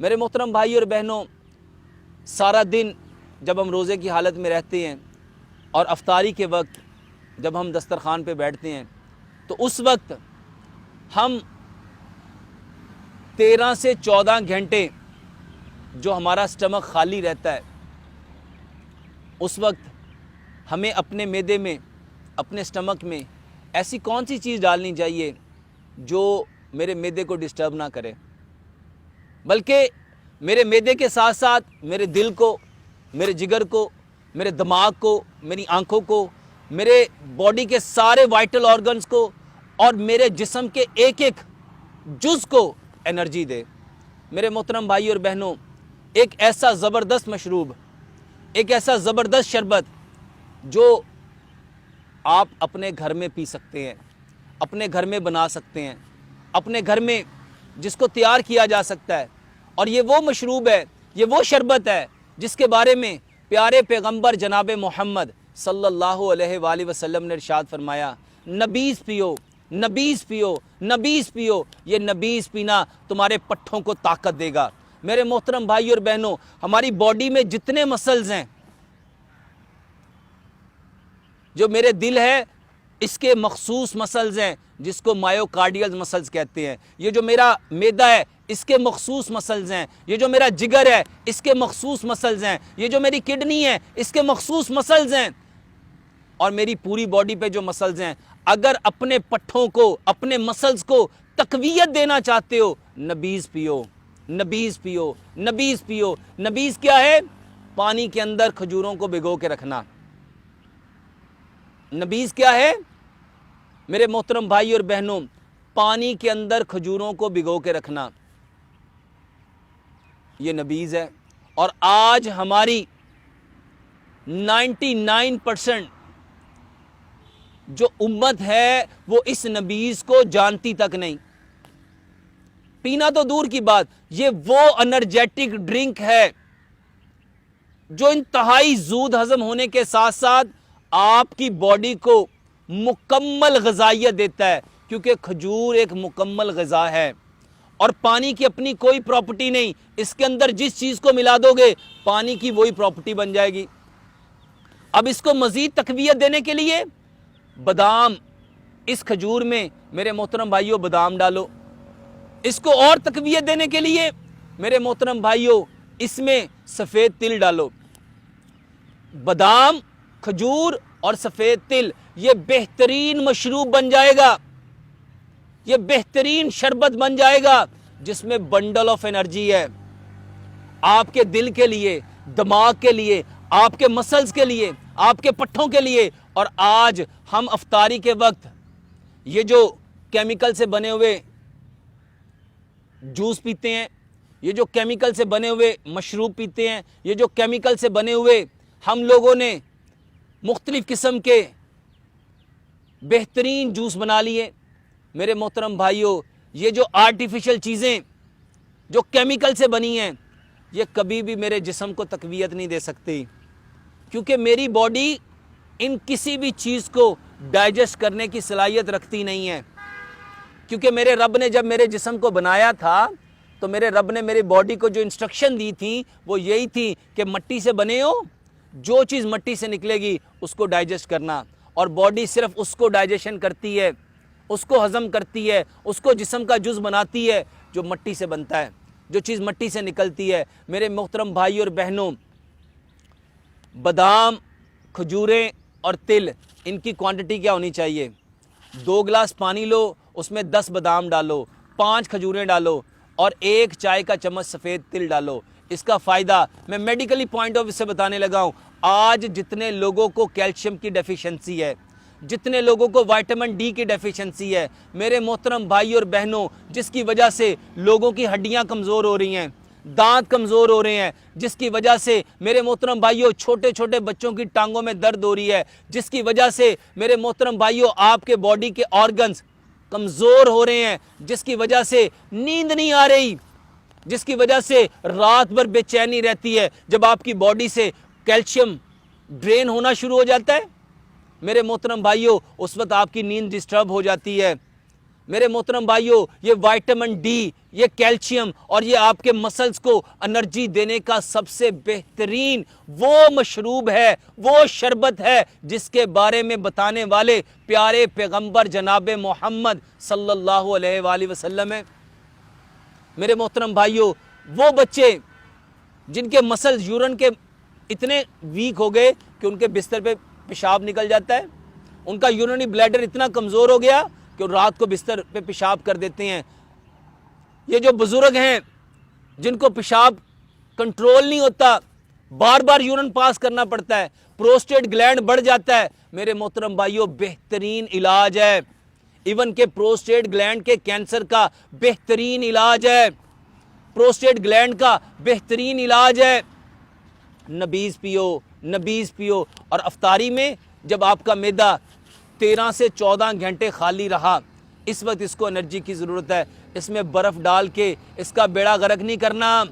मेरे मोहतरम भाई और बहनों, सारा दिन जब हम रोज़े की हालत में रहते हैं और अफ्तारी के वक्त जब हम दस्तरखान पे बैठते हैं तो उस वक्त हम 13 से 14 घंटे जो हमारा स्टमक खाली रहता है, उस वक्त हमें अपने मैदे में, अपने स्टमक में ऐसी कौन सी चीज़ डालनी चाहिए जो मेरे मैदे को डिस्टर्ब ना करे, बल्कि मेरे मैदे के साथ साथ मेरे दिल को, मेरे जिगर को, मेरे दिमाग को, मेरी आंखों को, मेरे बॉडी के सारे वाइटल ऑर्गन्स को और मेरे जिस्म के एक एक जुज़ को एनर्जी दे। मेरे मोहतरम भाई और बहनों, एक ऐसा ज़बरदस्त मशरूब, एक ऐसा ज़बरदस्त शरबत जो आप अपने घर में पी सकते हैं, अपने घर में बना सकते हैं, अपने घर में जिसको तैयार किया जा सकता है। और ये वो मशरूब है, ये वो शरबत है जिसके बारे में प्यारे पैगंबर जनाब मोहम्मद सल्लल्लाहु अलैहि वसल्लम ने इरशाद फरमाया, नबीज़ पियो, नबीज़ पियो, नबीज़ पियो। ये नबीज़ पीना तुम्हारे पट्ठों को ताकत देगा। मेरे मोहतरम भाई और बहनों, हमारी बॉडी में जितने मसल्स हैं, जो मेरे दिल है इसके मखसूस मसल्स हैं जिसको मायोकार्डियल मसल्स कहते हैं। ये जो मेरा मैदा है इसके मखसूस मसल्स हैं। ये जो मेरा जिगर है इसके मखसूस मसल्स हैं। ये जो मेरी किडनी है इसके मखसूस मसल्स हैं। और मेरी पूरी बॉडी पे जो मसल्स हैं, अगर अपने पट्ठों को, अपने मसल्स को तकवीयत देना चाहते हो, नबीज़ पियो, नबीज़ पियो, नबीज़ पियो। नबीज़ क्या है? पानी के अंदर खजूरों को भिगो के रखना। नबीज़ क्या है मेरे मोहतरम भाई और बहनों? पानी के अंदर खजूरों को भिगो के रखना, ये नबीज़ है। और आज हमारी 99% जो उम्मत है वो इस नबीज़ को जानती तक नहीं। पीना तो दूर की बात, ये वो एनर्जेटिक ड्रिंक है जो इंतहाई जूद हजम होने के साथ साथ आपकी बॉडी को मुकम्मल ग़िज़ाइयत देता है, क्योंकि खजूर एक मुकम्मल ग़िज़ा है। और पानी की अपनी कोई प्रॉपर्टी नहीं, इसके अंदर जिस चीज़ को मिला दोगे पानी की वही प्रॉपर्टी बन जाएगी। अब इसको मज़ीद तक़वियत देने के लिए बादाम, इस खजूर में मेरे मोहतरम भाइयों बादाम डालो। इसको और तक़वियत देने के लिए मेरे मोहतरम भाइयों इसमें सफ़ेद तिल डालो। बादाम, खजूर और सफ़ेद तिल, ये बेहतरीन मशरूब बन जाएगा, ये बेहतरीन शरबत बन जाएगा जिसमें बंडल ऑफ एनर्जी है आपके दिल के लिए, दिमाग के लिए, आपके मसल्स के लिए, आपके पट्ठों के लिए। और आज हम अफ्तारी के वक्त ये जो केमिकल से बने हुए जूस पीते हैं, ये जो केमिकल से बने हुए मशरूब पीते हैं, ये जो केमिकल से बने हुए हम लोगों ने मुख्तलिफ किस्म के बेहतरीन जूस बना लिए। मेरे मोहतरम भाइयों, ये जो आर्टिफिशियल चीज़ें जो केमिकल से बनी हैं, ये कभी भी मेरे जिस्म को तक़वियत नहीं दे सकती, क्योंकि मेरी बॉडी इन किसी भी चीज़ को डाइजेस्ट करने की सलाहियत रखती नहीं है। क्योंकि मेरे रब ने जब मेरे जिस्म को बनाया था तो मेरे रब ने मेरी बॉडी को जो इंस्ट्रक्शन दी थी वो यही थी कि मट्टी से बने हो, जो चीज़ मट्टी से निकलेगी उसको डाइजेस्ट करना। और बॉडी सिर्फ उसको डाइजेशन करती है, उसको हज़म करती है, उसको जिस्म का जुज़ बनाती है जो मट्टी से बनता है, जो चीज़ मट्टी से निकलती है। मेरे मोहतरम भाई और बहनों, बादाम, खजूरें और तिल, इनकी क्वांटिटी क्या होनी चाहिए? 2 गिलास पानी लो, उसमें 10 बादाम डालो, 5 खजूरें डालो और 1 चाय का चम्मच सफ़ेद तिल डालो। इसका फ़ायदा मैं मेडिकली पॉइंट ऑफ व्यू से बताने लगा हूँ। आज जितने लोगों को कैल्शियम की डेफिशिएंसी है, जितने लोगों को विटामिन डी की डेफिशिएंसी है, मेरे मोहतरम भाई और बहनों, जिसकी वजह से लोगों की हड्डियाँ कमज़ोर हो रही हैं, दांत कमज़ोर हो रहे हैं, जिसकी वजह से मेरे मोहतरम भाइयों छोटे छोटे बच्चों की टांगों में दर्द हो रही है, जिसकी वजह से मेरे मोहतरम भाइयों आपके बॉडी के ऑर्गन्स कमज़ोर हो रहे हैं, जिसकी वजह से नींद नहीं आ रही, जिसकी वजह से रात भर बेचैनी रहती है। जब आपकी बॉडी से कैल्शियम ड्रेन होना शुरू हो जाता है मेरे मोहतरम भाइयों, उस वक्त आपकी नींद डिस्टर्ब हो जाती है। मेरे मोहतरम भाइयों, ये विटामिन डी, ये कैल्शियम और ये आपके मसल्स को एनर्जी देने का सबसे बेहतरीन वो मशरूब है, वो शरबत है जिसके बारे में बताने वाले प्यारे पैगंबर जनाब मोहम्मद सल्लल्लाहु अलैहि वसल्लम है। मेरे मोहतरम भाइयों, वो बच्चे जिनके मसल्स यूरिन के इतने वीक हो गए कि उनके बिस्तर पे पेशाब निकल जाता है, उनका यूरिनरी ब्लैडर इतना कमज़ोर हो गया कि रात को बिस्तर पे पेशाब कर देते हैं। ये जो बुजुर्ग हैं जिनको पेशाब कंट्रोल नहीं होता, बार बार यूरिन पास करना पड़ता है, प्रोस्टेट ग्लैंड बढ़ जाता है, मेरे मोहतरम भाइयों बेहतरीन इलाज है। इवन के प्रोस्टेट ग्लैंड के कैंसर का बेहतरीन इलाज है, प्रोस्टेट ग्लैंड का बेहतरीन इलाज है। नबीज़ पियो, नबीज़ पियो। और अफ्तारी में जब आपका मैदा 13 से 14 घंटे खाली रहा, इस वक्त इसको एनर्जी की ज़रूरत है। इसमें बर्फ़ डाल के इसका बेड़ा गर्क नहीं करना।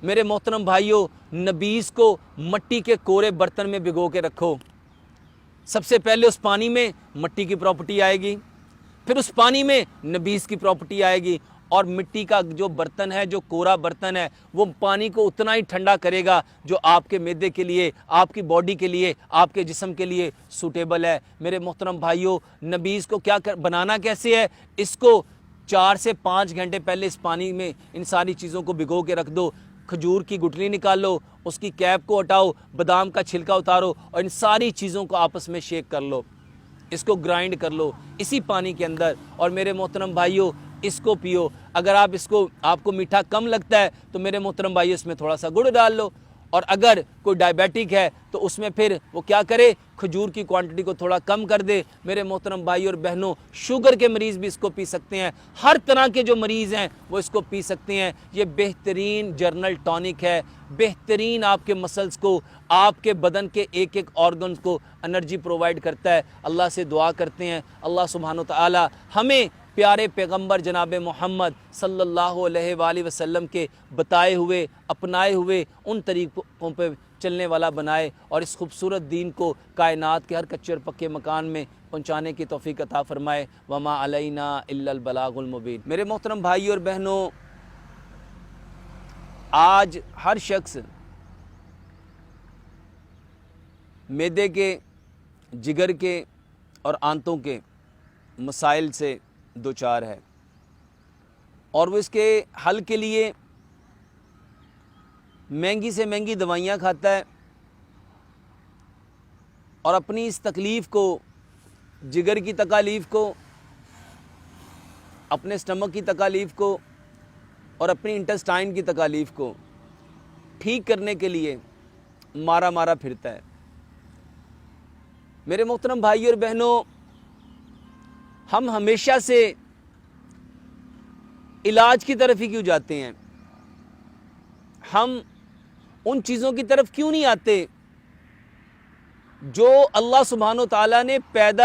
मेरे मोहतरम भाइयों, नबीज़ को मट्टी के कोरे बर्तन में भिगो के रखो। सबसे पहले उस पानी में मट्टी की प्रॉपर्टी आएगी, फिर उस पानी में नबीज़ की प्रॉपर्टी आएगी, और मिट्टी का जो बर्तन है, जो कोरा बर्तन है, वो पानी को उतना ही ठंडा करेगा जो आपके मैदे के लिए, आपकी बॉडी के लिए, आपके जिस्म के लिए सूटेबल है। मेरे मोहतरम भाइयों, नबीज़ को बनाना कैसे है? इसको 4 से 5 घंटे पहले इस पानी में इन सारी चीज़ों को भिगो के रख दो। खजूर की गुठली निकालो, उसकी कैप को हटाओ, बादाम का छिलका उतारो और इन सारी चीज़ों को आपस में शेक कर लो, इसको ग्राइंड कर लो इसी पानी के अंदर। और मेरे मोहतरम भाइयों, इसको पियो। अगर आपको मीठा कम लगता है तो मेरे मोहतरम भाइयों, इसमें थोड़ा सा गुड़ डाल लो। और अगर कोई डायबिटिक है तो उसमें फिर वो क्या करे, खजूर की क्वांटिटी को थोड़ा कम कर दे। मेरे मोहतरम भाइयों और बहनों, शुगर के मरीज़ भी इसको पी सकते हैं, हर तरह के जो मरीज़ हैं वो इसको पी सकते हैं। ये बेहतरीन जर्नल टॉनिक है, बेहतरीन आपके मसल्स को, आपके बदन के एक एक ऑर्गन्स को एनर्जी प्रोवाइड करता है। अल्लाह से दुआ करते हैं, अल्लाह सुब्हानो तआला हमें प्यारे पैगंबर जनाब मोहम्मद सल्लल्लाहु अलैहि वसल्लम के बताए हुए, अपनाए हुए उन तरीक़ों पे चलने वाला बनाए और इस खूबसूरत दीन को कायनात के हर कच्चे और पक्के मकान में पहुँचाने की तौफ़ीक अता फ़रमाए। वमा अलैना इल्लल बलागुल मुबीन। मेरे मोहतरम भाई और बहनों, आज हर शख्स मैदे के, जिगर के और आंतों के मसाइल से दो चार है, और वो इसके हल के लिए महंगी से महंगी दवाइयाँ खाता है और अपनी इस तकलीफ़ को, जिगर की तकालीफ़ को, अपने स्टमक की तकालीफ़ को और अपनी इंटेस्टाइन की तकालीफ़ को ठीक करने के लिए मारा मारा फिरता है। मेरे मोहतरम भाई और बहनों, हम हमेशा से इलाज की तरफ ही क्यों जाते हैं? हम उन चीज़ों की तरफ क्यों नहीं आते जो अल्लाह सुब्हानो तआला ने पैदा